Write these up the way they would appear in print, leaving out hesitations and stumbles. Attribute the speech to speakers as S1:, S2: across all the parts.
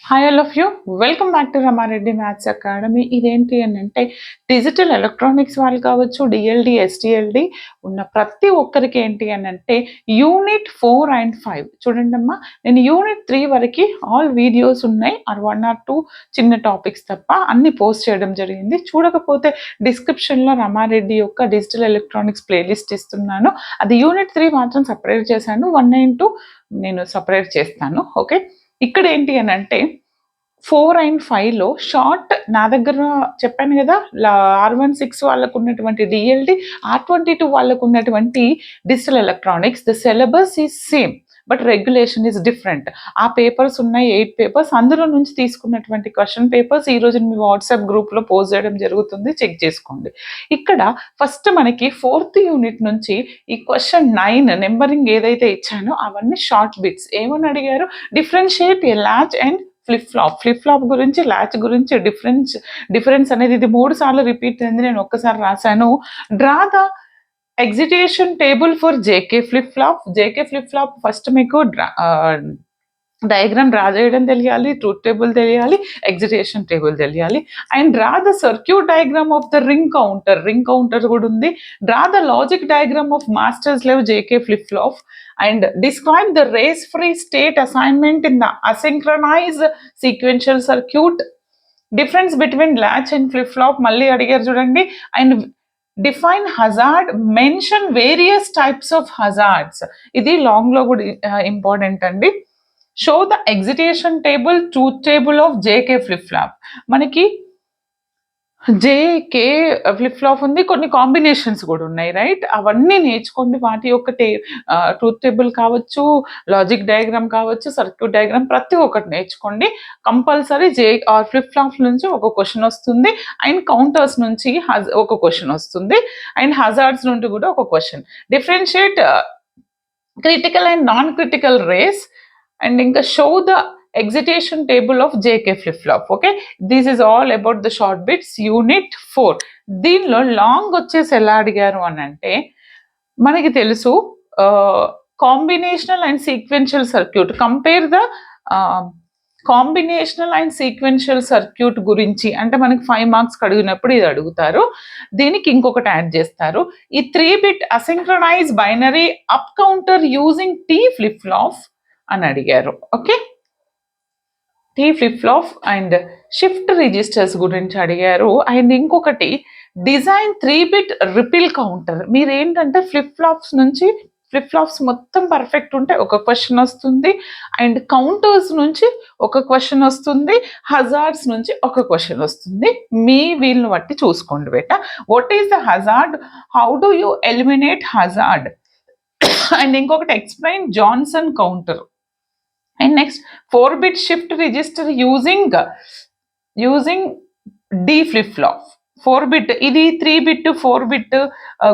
S1: Hi all of you, welcome back to Rama Reddy maths academy. ఇదేంటి అని అంటే డిజిటల్ ఎలక్ట్రానిక్స్ వాళ్ళు కావచ్చు, డిఎల్డి, ఎస్డిఎల్డి ఉన్న ప్రతి ఒక్కరికి ఏంటి అని అంటే యూనిట్ 4 అండ్ 5 చూడండి అమ్మా. నేను యూనిట్ 3 వరకు ఆల్ వీడియోస్ ఉన్నాయి, ఆర్ 1 or 2 చిన్న టాపిక్స్ తప్ప అన్ని పోస్ట్ చేయడం జరిగింది. చూడకపోతే డిస్క్రిప్షన్లో రమారెడ్డి యొక్క డిజిటల్ ఎలక్ట్రానిక్స్ ప్లేలిస్ట్ ఇస్తున్నాను. అది యూనిట్ 3 మాత్రం సపరేట్ చేశాను, 1 and 2 నేను సపరేట్ చేస్తాను. ఓకే, ఇక్కడ ఏంటి అని అంటే 4 and 5లో షార్ట్ నా దగ్గర చెప్పాను కదా, R16 వాళ్ళకు ఉన్నటువంటి డిఎల్డి, R22 వాళ్ళకు ఉన్నటువంటి digital electronics, the syllabus is same but regulation is different. ఆ పేపర్స్ ఉన్నాయి, 8 పేపర్స్, అందులో నుంచి తీసుకున్నటువంటి క్వశ్చన్ పేపర్స్ ఈ రోజు మీ వాట్సాప్ గ్రూప్లో పోస్ట్ చేయడం జరుగుతుంది, చెక్ చేసుకోండి. ఇక్కడ ఫస్ట్ మనకి 4th యూనిట్ నుంచి ఈ క్వశ్చన్ 9 నెంబరింగ్ ఏదైతే ఇచ్చానో అవన్నీ షార్ట్ బిట్స్. ఏమని అడిగారు? Differentiate a latch and flip flop గురించి, లాచ్ గురించి డిఫరెన్స్ అనేది ఇది 3 సార్లు రిపీట్ అయింది, నేను ఒక్కసారి రాశాను. Draw the excitation table for JK flip flop first మీకు డయాగ్రామ్ డ్రా చేయడం తెలియాలి, ట్రూత్ టేబుల్ తెలియాలి, ఎగ్జిటేషన్ టేబుల్ తెలియాలి. And draw the circuit diagram of the ring counter కూడా ఉంది. Draw the logic diagram of master slave JK flip flop and describe the race-free state assignment in the asynchronized sequential circuit. Difference between latch and flip-flop malli adigaru chudandi. And define hazard, mention various types of hazards. Idi long lo kuda important andi. Show the excitation table, truth table of JK flip-flop. Manaki JK flip flop ఉంది, కొన్ని combinations కూడా ఉన్నాయి, right? అవన్నీ నేర్చుకోండి. వాటి యొక్క truth table కావచ్చు, logic diagram కావచ్చు, సర్క్యూట్ డయాగ్రామ్, ప్రతి ఒక్కటి నేర్చుకోండి. కంపల్సరీ ఫ్లిప్ ఫ్లాప్ నుంచి ఒక క్వశ్చన్ వస్తుంది, అండ్ కౌంటర్స్ నుంచి ఒక క్వశ్చన్ వస్తుంది, అండ్ హజార్డ్స్ నుండి కూడా ఒక question. Differentiate critical and non critical race, and ఇంకా show the excitation table of JK flip-flop. Okay, this is all about the short bits unit 4. దీనిలో లాంగ్ వచ్చేసి ఎలా అడిగారు అని అంటే మనకి తెలుసు, combinational and sequential circuit, compare the combinational and sequential circuit గురించి అంటే మనకి 5 మార్క్స్ అడిగినప్పుడు ఇది అడుగుతారు. దీనికి ఇంకొకటి యాడ్ చేస్తారు, ఈ 3-bit asynchronous binary up counter using T flip flop అని అడిగారు. Okay, T flip flop and shift registers గురించి అడిగారు. అండ్ ఇంకొకటి డిజైన్ 3-bit రిపిల్ కౌంటర్. మీరు ఏంటంటే ఫ్లిప్ ఫ్లాప్స్ మొత్తం పర్ఫెక్ట్ ఉంటే ఒక క్వశ్చన్ వస్తుంది, అండ్ కౌంటర్స్ నుంచి ఒక క్వశ్చన్ వస్తుంది, హజార్డ్స్ నుంచి ఒక క్వశ్చన్ వస్తుంది. మీ వీళ్ళని బట్టి చూసుకోండి బేట. What is the hazard, how do you eliminate hazard, and ఇంకొకటి explain Johnson counter. And next 4-bit shift register using D flip flop. 4-bit ఇది 3-bit 4-bit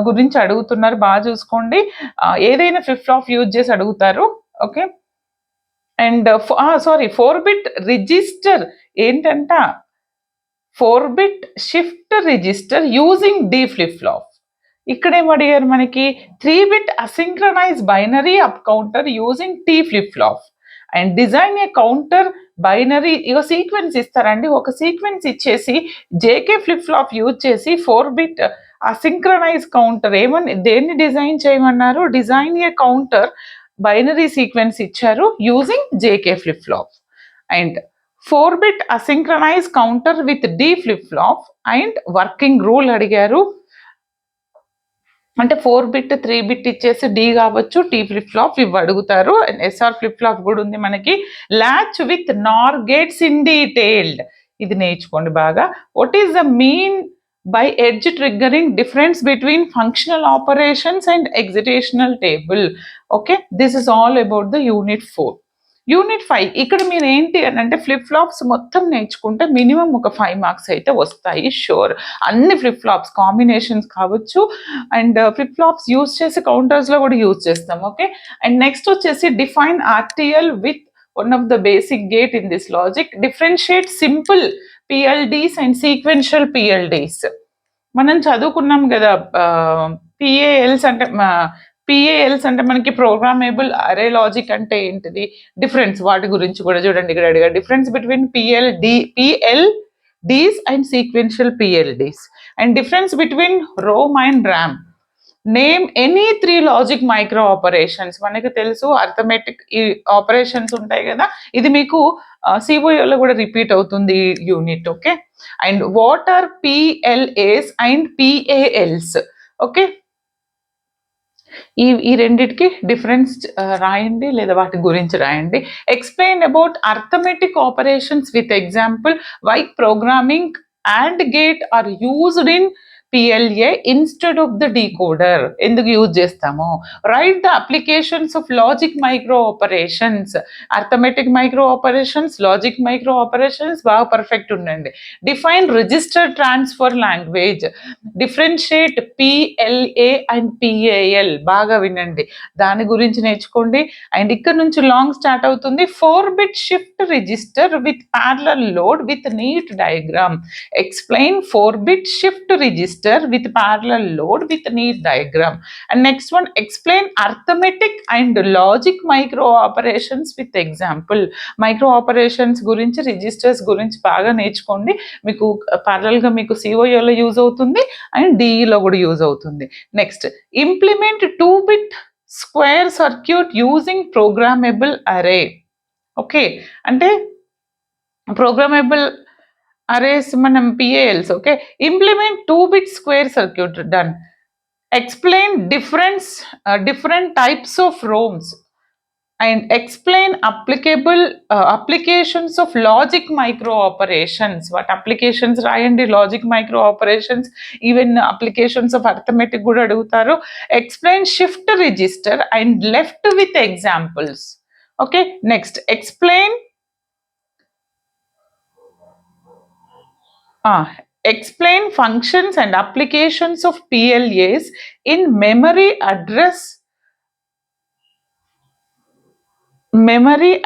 S1: గురించి అడుగుతున్నారు, బాగా చూసుకోండి. ఏదైనా ఫ్లిప్ ఫ్లాప్ యూజ్ చేసి అడుగుతారు. ఓకే, అండ్ 4-bit రిజిస్టర్ ఏంటంట, 4-bit shift register using D flip flop. ఇక్కడ ఏం అడిగారు మనకి, 3-bit asynchronous binary up counter using T flip flop and design a counter binary. ఇక సీక్వెన్స్ ఇస్తారండి, ఒక సీక్వెన్స్ ఇచ్చేసి జేకే ఫ్లిప్ ఫ్లాప్ యూజ్ చేసి 4-bit అసింక్రనైజ్ కౌంటర్ దేన్ని డిజైన్ చేయమన్నారు, design a counter binary sequence ఇచ్చారు using JK flip flop. And 4-bit asynchronous counter with D flip flop and working rule అడిగారు. అంటే 4-bit 3-bit ఇచ్చేసి D కావచ్చు, T flip flop ఇవి అడుగుతారు. అండ్ SR ఫ్లిప్ ఫ్లాప్ కూడా ఉంది మనకి. Latch with NOR gates in detailed, ఇది నేర్చుకోండి బాగా. What is the mean by edge triggering, difference between functional operations and excitation table. Okay, this is all about the unit 4. Unit 5 ఇక్కడ మీరు ఏంటి అని అంటే ఫ్లిప్ ఫ్లాప్స్ మొత్తం నేర్చుకుంటే మినిమం ఒక 5 మార్క్స్ అయితే వస్తాయి షూర్. అన్ని ఫ్లిప్ ఫ్లాప్స్ కాంబినేషన్స్ కావచ్చు, అండ్ ఫ్లిప్ ఫ్లాప్స్ యూజ్ చేసి కౌంటర్స్లో కూడా యూజ్ చేస్తాం. ఓకే, అండ్ నెక్స్ట్ వచ్చేసి define RTL with one of the basic gate in this logic. Differentiate simple PLDs and sequential PLDs. మనం చదువుకున్నాం కదా, PALs అంటే పిఏఎల్స్ అంటే మనకి ప్రోగ్రామేబుల్ అరే లాజిక్ అంటే ఏంటిది, డిఫరెన్స్ వాటి గురించి కూడా చూడండి ఇక్కడ అడిగారు. Difference between పిఎల్డీస్ and sequential పిఎల్డీస్ and difference between Rome and RAM. Name any 3 logic micro operations. మనకి తెలుసు అర్థమెటిక్ ఈ ఆపరేషన్స్ ఉంటాయి కదా, ఇది మీకు సిఓఏలో కూడా రిపీట్ అవుతుంది unit. Okay, and what are PLAs and PALs. Okay, ఈ రెండిటికి డిఫరెన్స్ రాయండి లేదా వాటి గురించి రాయండి. Explain about arithmetic operations with example why programming and gate are used in PLA instead of the decoder. ఎందుకు యూజ్ చేస్తాము. Write the applications of logic micro operations. Arithmetic micro operations, logic micro operations బాగా perfect ఉండండి. Define register transfer language. Differentiate PLA and PAL. బాగా వినండి, దాని గురించి నేర్చుకోండి. And ఇక్కడ నుంచి లాంగ్ స్టార్ట్ అవుతుంది. 4-bit shift register with parallel load with neat diagram. Explain 4-bit shift register with parallel load with neat diagram. And next one, explain arithmetic and logic micro operations with example. Micro operations గురించి, registers గురించి బాగా నేర్చుకోండి. మీకు parallel గా మీకు సిఓఏలో use అవుతుంది and డిఈలో కూడా use అవుతుంది. Next, implement 2-bit square circuit using programmable అరే. ఓకే, అంటే ప్రోగ్రామబుల్ arrays మనం PALs. Okay, implement 2-bit square circuit. Done. Explain different types of ROMs and explain applications of logic micro operations. What applications రాయండి, logic micro operations, even applications of arithmetic కూడా అడుగుతారు. Explain shift register and left with examples. Okay, next explain explain functions and applications of PLAs in memory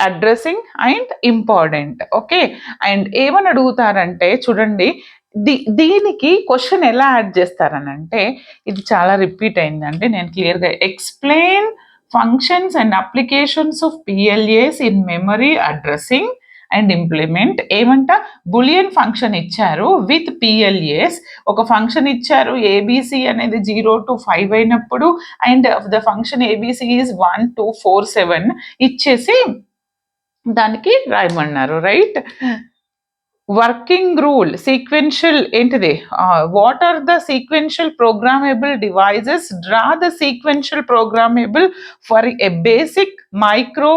S1: addressing and important. Okay, and ఏమని అడుగుతారంటే చూడండి, దీనికి question ఎలా add చేస్తారని అంటే, ఇది చాలా రిపీట్ అయిందండి, నేను క్లియర్గా explain functions and applications of PLAs in memory addressing and implement. ఏమంట, బులియన్ ఫంక్షన్ ఇచ్చారు విత్ పిఎల్ఏస్. ఒక ఫంక్షన్ ఇచ్చారు ఏబిసి అనేది 0 to 5 అయినప్పుడు, and the function ABC is 1 to 4 7 ఇచ్చేసి దానికి రాయమన్నారు. రైట్. వర్కింగ్ రూల్, సీక్వెన్షియల్ ఏంటిది, what are the sequential programmable devices. Draw the sequential programmable for a basic micro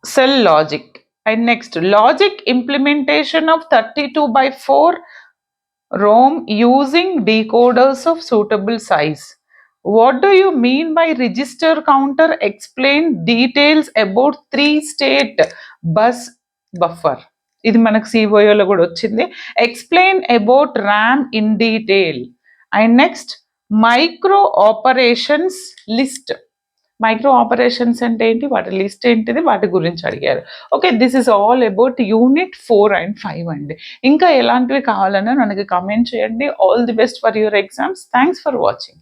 S1: cell logic. And next, logic implementation of 32/4 ROM using decoders of suitable size. What do you mean by register counter? Explain details about 3-state bus buffer. ఇది మనకు సిఓఏలో కూడా వచ్చింది. Explain about RAM in detail. And next, micro operations list. Micro operations అంటే ఏంటి, వాటి list ఏంటిది, వాటి గురించి అడిగారు. Okay, this is all about unit 4 and 5 అండి. ఇంకా ఎలాంటివి కావాలన్నా ನನಗೆ కమెంట్ చేయండి. All the best for your exams. Thanks for watching.